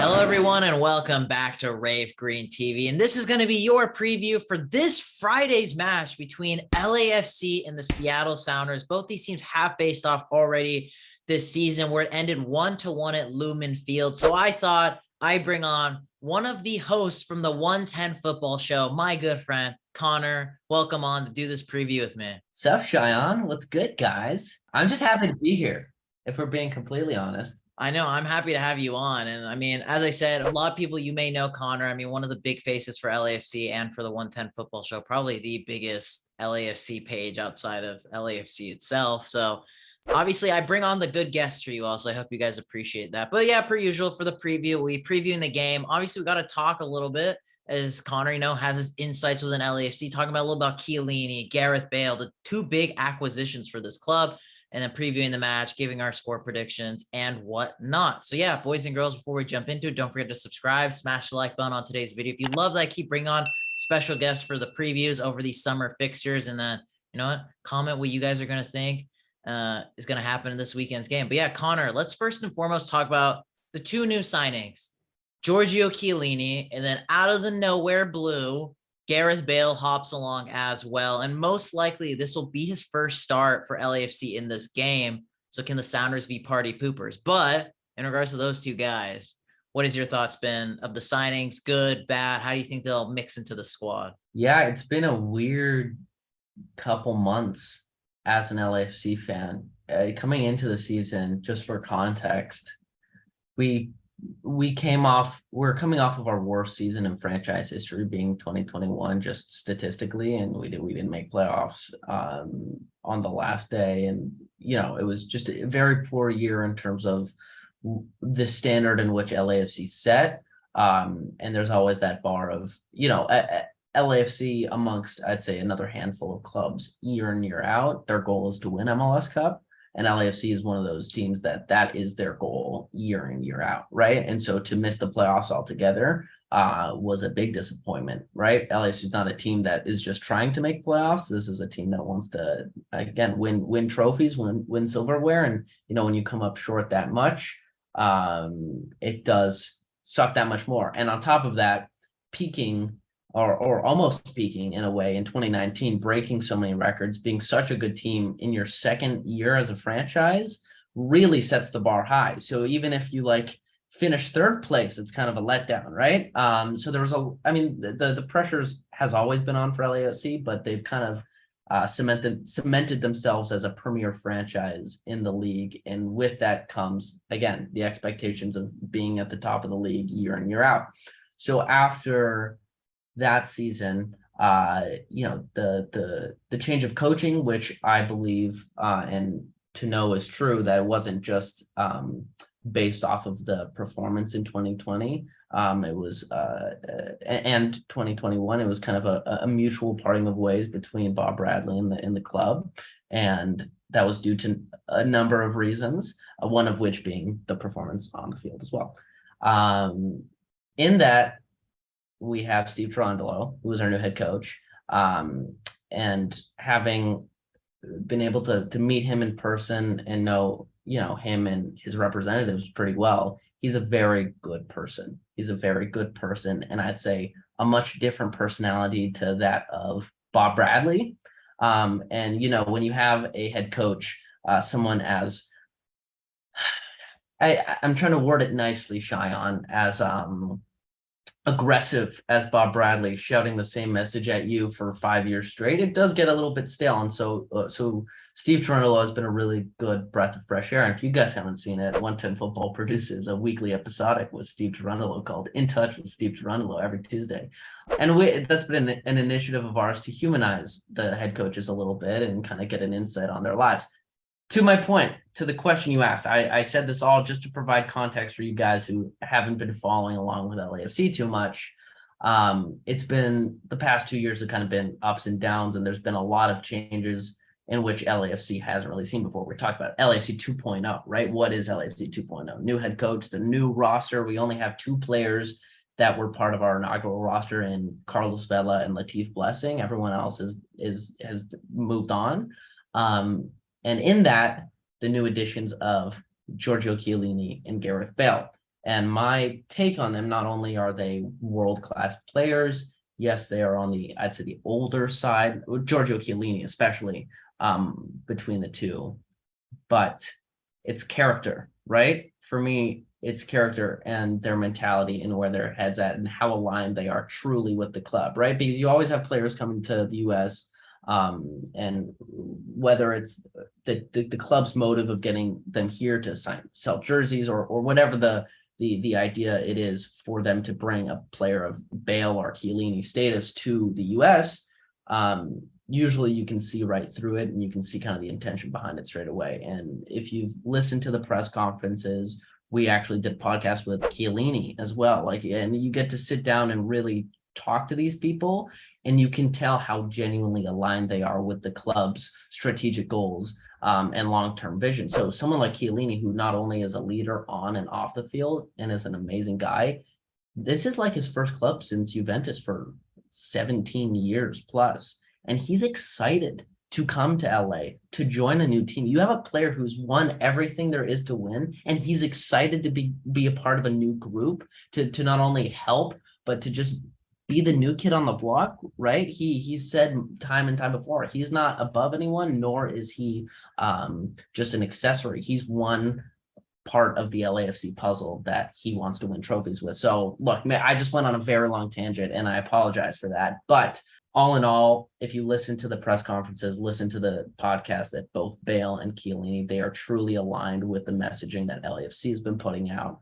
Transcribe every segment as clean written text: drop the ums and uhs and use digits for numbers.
Hello, everyone, and welcome back to Rave Green TV. And this is going to be your preview for this Friday's match between LAFC and the Seattle Sounders. Both these teams have faced off already this season, where it ended 1-1 at Lumen Field. So I thought I'd bring on one of the hosts from the 110 Football Show, my good friend, Connor. Welcome on to do this preview with me. Sup, Cheyenne? What's good, guys? I'm just happy to be here, if we're being completely honest. I know. I'm happy to have you on. And I mean, as I said, a lot of people, you may know Connor. I mean, one of the big faces for LAFC and for the 110 Football Show, probably the biggest LAFC page outside of LAFC itself. So obviously I bring on the good guests for you all. So I hope you guys appreciate that. But yeah, per usual for the preview, we previewing the game. Obviously we got to talk a little bit, as Connor, has his insights within LAFC, talking about a little about Kelyn, Gareth Bale, the two big acquisitions for this club, and then previewing the match, giving our score predictions and whatnot. So yeah, boys and girls, before we jump into it, don't forget to subscribe, smash the like button on today's video. If you love that, I keep bringing on special guests for the previews over these summer fixtures. And then, you know what, comment what you guys are going to think is going to happen in this weekend's game. But yeah, Connor, let's first and foremost talk about the two new signings, Giorgio Chiellini, and then out of the nowhere blue, Gareth Bale hops along as well. And most likely this will be his first start for LAFC in this game. So can the Sounders be party poopers? But in regards to those two guys, what has your thoughts been of the signings? Good, bad? How do you think they'll mix into the squad? Yeah, it's been a weird couple months as an LAFC fan. Coming into the season, just for context, we're coming off of our worst season in franchise history, being 2021, just statistically, and we didn't make playoffs on the last day. And it was just a very poor year in terms of the standard in which LAFC set. And there's always that bar of LAFC amongst, I'd say, another handful of clubs year in, year out. Their goal is to win MLS Cup. And LAFC is one of those teams that is their goal year in, year out, right? And so to miss the playoffs altogether was a big disappointment, right? LAFC is not a team that is just trying to make playoffs. This is a team that wants to, again, win trophies, win silverware. And, when you come up short that much, it does suck that much more. And on top of that, peaking or almost peaking in a way in 2019, breaking so many records, being such a good team in your second year as a franchise really sets the bar high. So even if you finish third place, it's kind of a letdown, right? So there was the pressures has always been on for LAFC, but they've kind of cemented themselves as a premier franchise in the league. And with that comes, again, the expectations of being at the top of the league year in, year out. So after that season, the change of coaching, which I believe and to know is true, that it wasn't just based off of the performance in 2020. It was and 2021. It was kind of a mutual parting of ways between Bob Bradley and the club, and that was due to a number of reasons. One of which being the performance on the field as well. In that, we have Steve Cherundolo, who is our new head coach, and having been able to meet him in person and know him and his representatives pretty well, he's a very good person. And I'd say a much different personality to that of Bob Bradley. And when you have a head coach, someone as I'm trying to word it nicely, Cheyenne, as aggressive as Bob Bradley, shouting the same message at you for 5 years straight, it does get a little bit stale. And so Steve Cherundolo has been a really good breath of fresh air. And if you guys haven't seen it, 110 Football produces a weekly episodic with Steve Cherundolo called In Touch with Steve Cherundolo every Tuesday. And that's been an initiative of ours to humanize the head coaches a little bit and kind of get an insight on their lives. To my point, to the question you asked, I said this all just to provide context for you guys who haven't been following along with LAFC too much. It's been the past 2 years have kind of been ups and downs, and there's been a lot of changes in which LAFC hasn't really seen before. We talked about LAFC 2.0, right? What is LAFC 2.0? New head coach, the new roster. We only have two players that were part of our inaugural roster in Carlos Vela and Latif Blessing. Everyone else has moved on. And in that, the new additions of Giorgio Chiellini and Gareth Bale. And my take on them, not only are they world-class players, yes, they are on the, I'd say, the older side, Giorgio Chiellini especially, between the two, but it's character, right? For me, it's character and their mentality and where their head's at and how aligned they are truly with the club, right? Because you always have players coming to the US, and whether it's the club's motive of getting them here to sell jerseys or whatever the idea it is for them to bring a player of Bale or Chiellini status to the US, usually you can see right through it and you can see kind of the intention behind it straight away. And if you've listened to the press conferences, we actually did podcasts with Chiellini as well. And you get to sit down and really talk to these people, and you can tell how genuinely aligned they are with the club's strategic goals, and long-term vision. So someone like Chiellini, who not only is a leader on and off the field and is an amazing guy, this is like his first club since Juventus for 17 years plus. And he's excited to come to LA to join a new team. You have a player who's won everything there is to win, and he's excited to be a part of a new group to not only help, but to just be the new kid on the block, right? He said time and time before, he's not above anyone, nor is he just an accessory. He's one part of the LAFC puzzle that he wants to win trophies with. So look, I just went on a very long tangent and I apologize for that. But all in all, if you listen to the press conferences, listen to the podcast that both Bale and Chiellini, they are truly aligned with the messaging that LAFC has been putting out,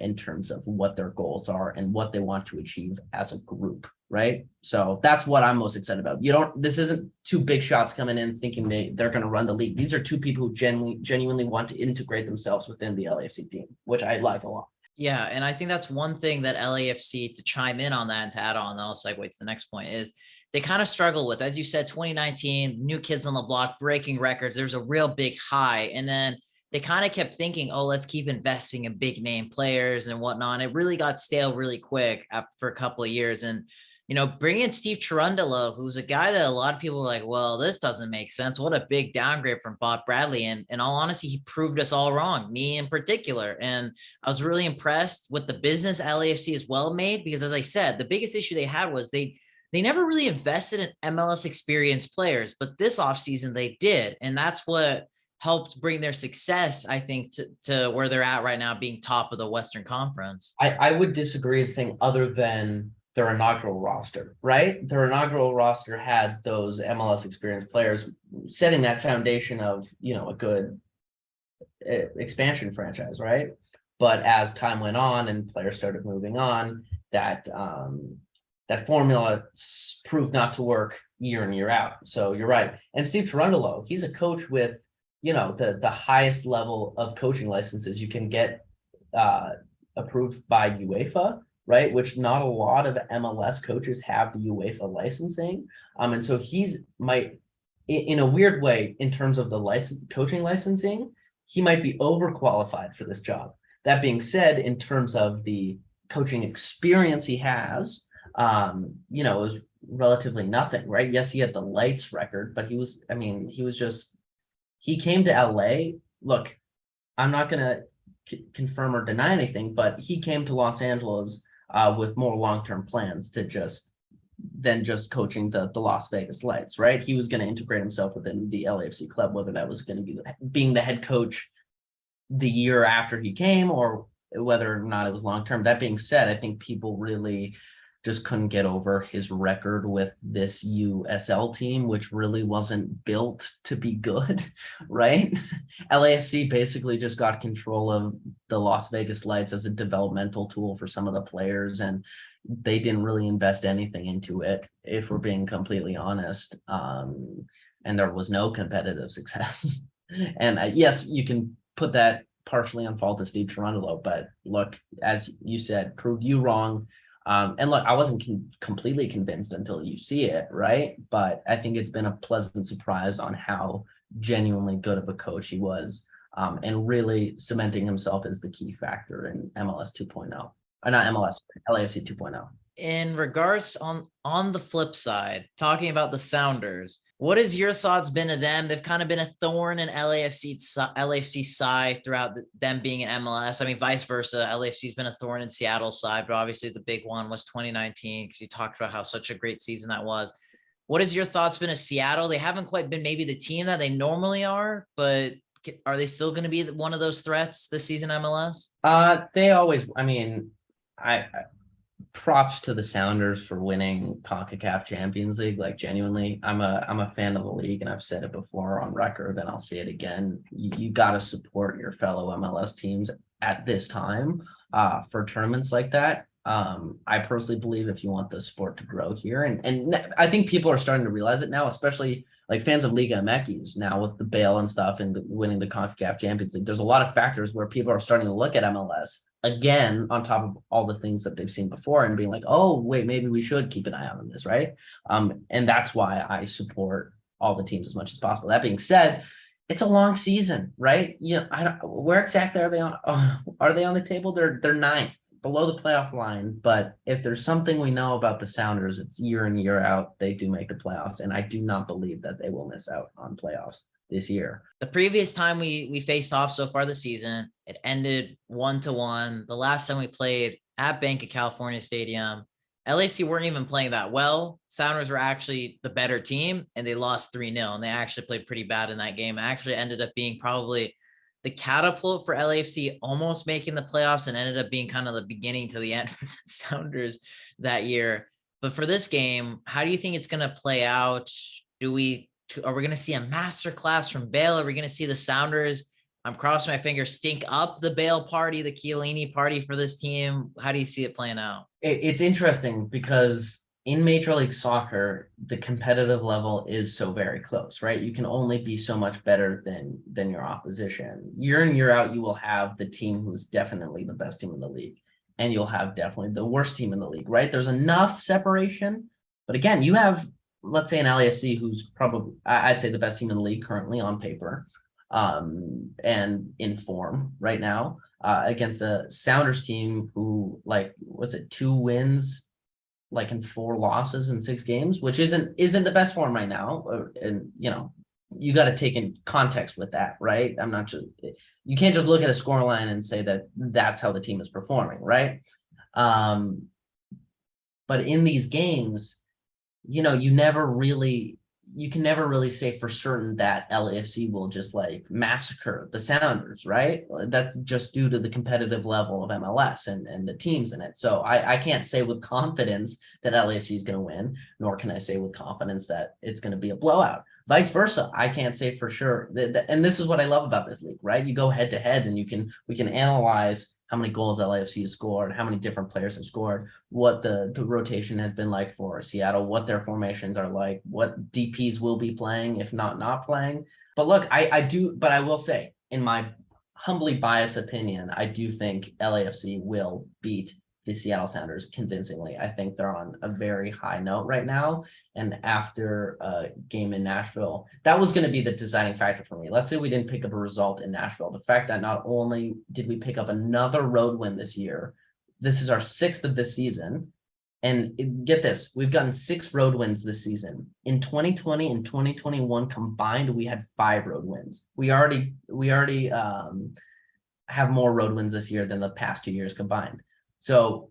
in terms of what their goals are and what they want to achieve as a group, right? So that's what I'm most excited about. This isn't two big shots coming in thinking they're going to run the league. These are two people who genuinely want to integrate themselves within the LAFC team, which I like a lot. Yeah, and I think that's one thing that LAFC, to chime in on that and to add on, then I'll segue to the next point, is they kind of struggle with, as you said, 2019, new kids on the block, breaking records. There's a real big high. And then they kind of kept thinking, oh, let's keep investing in big name players and whatnot. It really got stale really quick for a couple of years. And, bring in Steve Cherundolo, who's a guy that a lot of people were like, well, this doesn't make sense. What a big downgrade from Bob Bradley. And in all honesty, he proved us all wrong, me in particular. And I was really impressed with the business LAFC is well made, because as I said, the biggest issue they had was they never really invested in MLS experienced players, but this offseason they did. And that's what helped bring their success, I think, to where they're at right now, being top of the Western Conference. I would disagree in saying other than their inaugural roster, right? Their inaugural roster had those MLS experienced players setting that foundation of, a good expansion franchise, right? But as time went on and players started moving on, that formula proved not to work year in, year out. So you're right. And Steve Cherundolo, he's a coach with, the highest level of coaching licenses you can get approved by UEFA, right? Which not a lot of MLS coaches have the UEFA licensing. And so in a weird way, in terms of the coaching licensing, he might be overqualified for this job. That being said, in terms of the coaching experience he has, it was relatively nothing, right? Yes, he had the lights record, but he came to LA. Look, I'm not going to confirm or deny anything, but he came to Los Angeles with more long-term plans than just coaching the Las Vegas Lights, right? He was going to integrate himself within the LAFC club, whether that was going to be being the head coach the year after he came or whether or not it was long-term. That being said, I think people really just couldn't get over his record with this USL team, which really wasn't built to be good, right? LAFC basically just got control of the Las Vegas Lights as a developmental tool for some of the players, and they didn't really invest anything into it, if we're being completely honest. And there was no competitive success. And yes, you can put that partially on fault to Steve Cherundolo, but look, as you said, proved you wrong. And look, I wasn't completely convinced until you see it, right? But I think it's been a pleasant surprise on how genuinely good of a coach he was, and really cementing himself as the key factor in MLS 2.0. Not MLS, LAFC 2.0. In regards on the flip side, talking about the Sounders, What has your thoughts been of them? They've kind of been a thorn in LAFC side throughout them being in MLS. I mean, vice versa. LAFC's been a thorn in Seattle's side, but obviously the big one was 2019 because you talked about how such a great season that was. What has your thoughts been of Seattle? They haven't quite been maybe the team that they normally are, but are they still going to be one of those threats this season, MLS? They always, I mean, I props to the Sounders for winning CONCACAF Champions League. Like genuinely, I'm a fan of the league, and I've said it before on record, and I'll say it again. You got to support your fellow MLS teams at this time for tournaments like that. I personally believe if you want the sport to grow here, and I think people are starting to realize it now, especially like fans of Liga MX now with the Bale and stuff and winning the CONCACAF Champions League. There's a lot of factors where people are starting to look at MLS again on top of all the things that they've seen before and being like, oh, wait, maybe we should keep an eye out on this, right? And that's why I support all the teams as much as possible. That being said, it's a long season, right? Where exactly are they on? Are they on the table? They're ninth, below the playoff line. But if there's something we know about the Sounders, it's year in, year out, they do make the playoffs. And I do not believe that they will miss out on playoffs this year. The previous time we faced off so far this season, it ended 1-1. The last time we played at Bank of California Stadium, LAFC weren't even playing that well. Sounders were actually the better team, and they lost 3-0, and they actually played pretty bad in that game. It actually ended up being probably the catapult for LAFC almost making the playoffs, and ended up being kind of the beginning to the end for the Sounders that year. But for this game, how do you think it's going to play out? Are we going to see a masterclass from Bale? Are we going to see the Sounders, I'm crossing my fingers, stink up the Bale party, the Chiellini party for this team? How do you see it playing out? It's interesting because in Major League Soccer, the competitive level is so very close, right? You can only be so much better than your opposition. Year in, year out, you will have the team who's definitely the best team in the league, and you'll have definitely the worst team in the league, right? There's enough separation. But again, you have, let's say, an LAFC who's probably, I'd say, the best team in the league currently on paper and in form right now against a Sounders team who, like, was it 2 wins like in 4 losses in 6 games, which isn't the best form right now. And, you got to take in context with that, right? You can't just look at a scoreline and say that that's how the team is performing, right? But in these games, you can never really say for certain that LAFC will just like massacre the Sounders, right? That's just due to the competitive level of MLS and the teams in it. So I can't say with confidence that LAFC is going to win, nor can I say with confidence that it's going to be a blowout. Vice versa, I can't say for sure. And this is what I love about this league, right? You go head to head and we can analyze how many goals LAFC has scored, how many different players have scored, what the rotation has been like for Seattle, what their formations are like, what DPs will be playing, if not playing. But look, I will say, in my humbly biased opinion, I do think LAFC will beat the Seattle Sounders convincingly. I think they're on a very high note right now. And after a game in Nashville, that was going to be the deciding factor for me. Let's say we didn't pick up a result in Nashville. The fact that not only did we pick up another road win this year, this is our 6th of this season. And get this, we've gotten 6 road wins this season. In 2020 and 2021 combined, we had 5 road wins. We already have more road wins this year than the past 2 years combined. So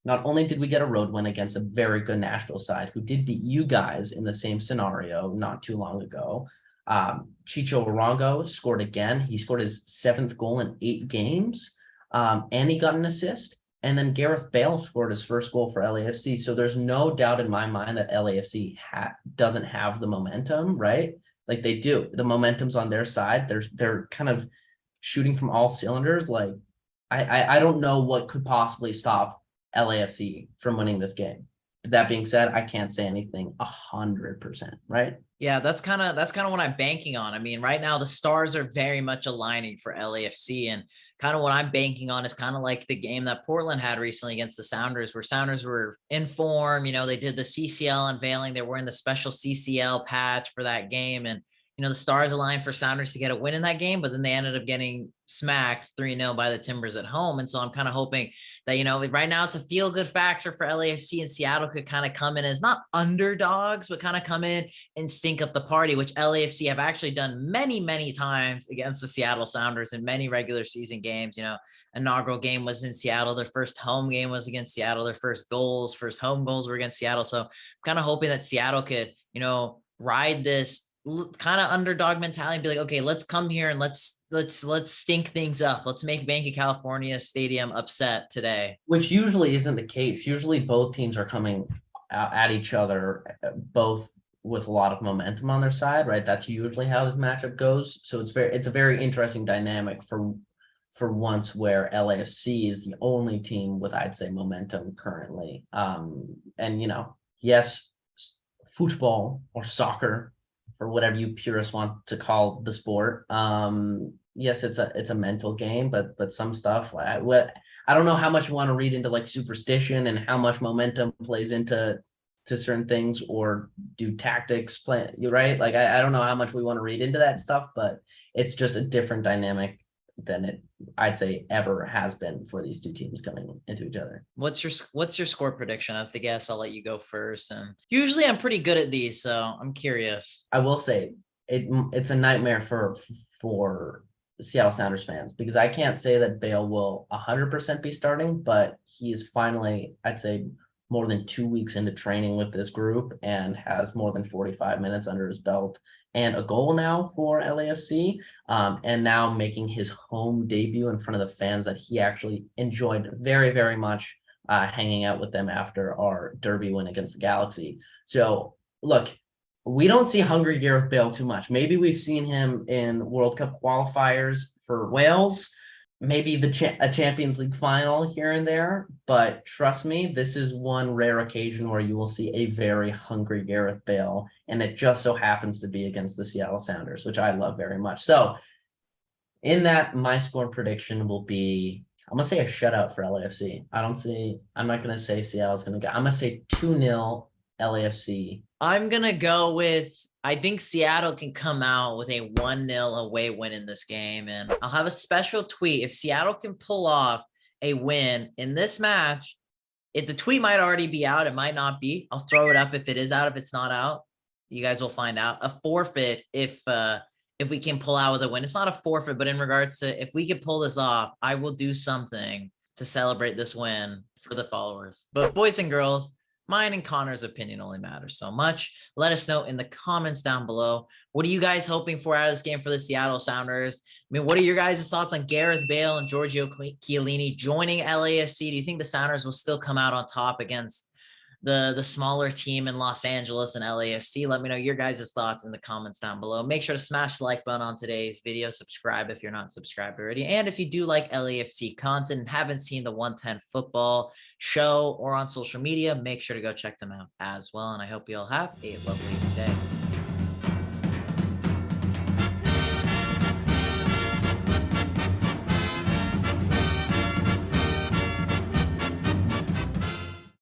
not only did we get a road win against a very good Nashville side who did beat you guys in the same scenario not too long ago, Chicho Arango scored again. He scored his 7th goal in 8 games, and he got an assist. And then Gareth Bale scored his first goal for LAFC. So there's no doubt in my mind that LAFC doesn't have the momentum, right? Like they do. The momentum's on their side. They're kind of shooting from all cylinders. Like I don't know what could possibly stop LAFC from winning this game. But that being said, I can't say anything 100%, right? Yeah, that's kind of what I'm banking on. I mean, right now the stars are very much aligning for LAFC, and kind of what I'm banking on is kind of like the game that Portland had recently against the Sounders, where Sounders were in form. They did the CCL unveiling. They were in the special CCL patch for that game, and the stars aligned for Sounders to get a win in that game, but then they ended up getting smacked 3-0 by the Timbers at home. And so I'm kind of hoping that, right now it's a feel good factor for LAFC, and Seattle could kind of come in as not underdogs, but kind of come in and stink up the party, which LAFC have actually done many, many times against the Seattle Sounders in many regular season games. Inaugural game was in Seattle. Their first home game was against Seattle. Their first home goals were against Seattle. So I'm kind of hoping that Seattle could, ride this kind of underdog mentality and be like, okay, let's come here and let's stink things up. Let's make Bank of California Stadium upset today. Which usually isn't the case. Usually both teams are coming at each other, both with a lot of momentum on their side, right? That's usually how this matchup goes. So it's a very interesting dynamic for once, where LAFC is the only team with, I'd say, momentum currently. And yes, football or soccer, or whatever you purists want to call the sport. Yes, it's a mental game, but some stuff, I don't know how much we want to read into like superstition and how much momentum plays into certain things, or do tactics play, right? Like, I don't know how much we want to read into that stuff, but it's just a different dynamic than it, I'd say, ever has been for these two teams coming into each other. What's your score prediction as the guest? I'll let you go first. And usually I'm pretty good at these, so I'm curious. I will say it's a nightmare for Seattle Sounders fans, because I can't say that Bale will 100% be starting, but he is finally, I'd say, more than 2 weeks into training with this group and has more than 45 minutes under his belt and a goal now for LAFC, and now making his home debut in front of the fans that he actually enjoyed very, very much, hanging out with them after our derby win against the Galaxy. So look, we don't see Hungry Gareth Bale too much. Maybe we've seen him in World Cup qualifiers for Wales, maybe a Champions League final here and there, but trust me, this is one rare occasion where you will see a very hungry Gareth Bale, and it just so happens to be against the Seattle Sounders, which I love very much. So in that, my score prediction will be, I'm going to say a shutout for LAFC. I'm not going to say Seattle's going to get, I'm going to say 2-0 LAFC. I'm going to go with, I think Seattle can come out with a 1-0 away win in this game. And I'll have a special tweet. If Seattle can pull off a win in this match, if the tweet might already be out, it might not be. I'll throw it up if it is out. If it's not out, you guys will find out. A forfeit if we can pull out with a win. It's not a forfeit, but in regards to if we can pull this off, I will do something to celebrate this win for the followers. But boys and girls, mine and Connor's opinion only matters so much. Let us know in the comments down below. What are you guys hoping for out of this game for the Seattle Sounders? I mean, what are your guys' thoughts on Gareth Bale and Giorgio Chiellini joining LAFC? Do you think the Sounders will still come out on top against the smaller team in Los Angeles and LAFC? Let me know your guys' thoughts in the comments down below. Make sure to smash the like button on today's video. Subscribe if you're not subscribed already. And if you do like LAFC content and haven't seen the 110 football show or on social media, make sure to go check them out as well. And I hope you all have a lovely day.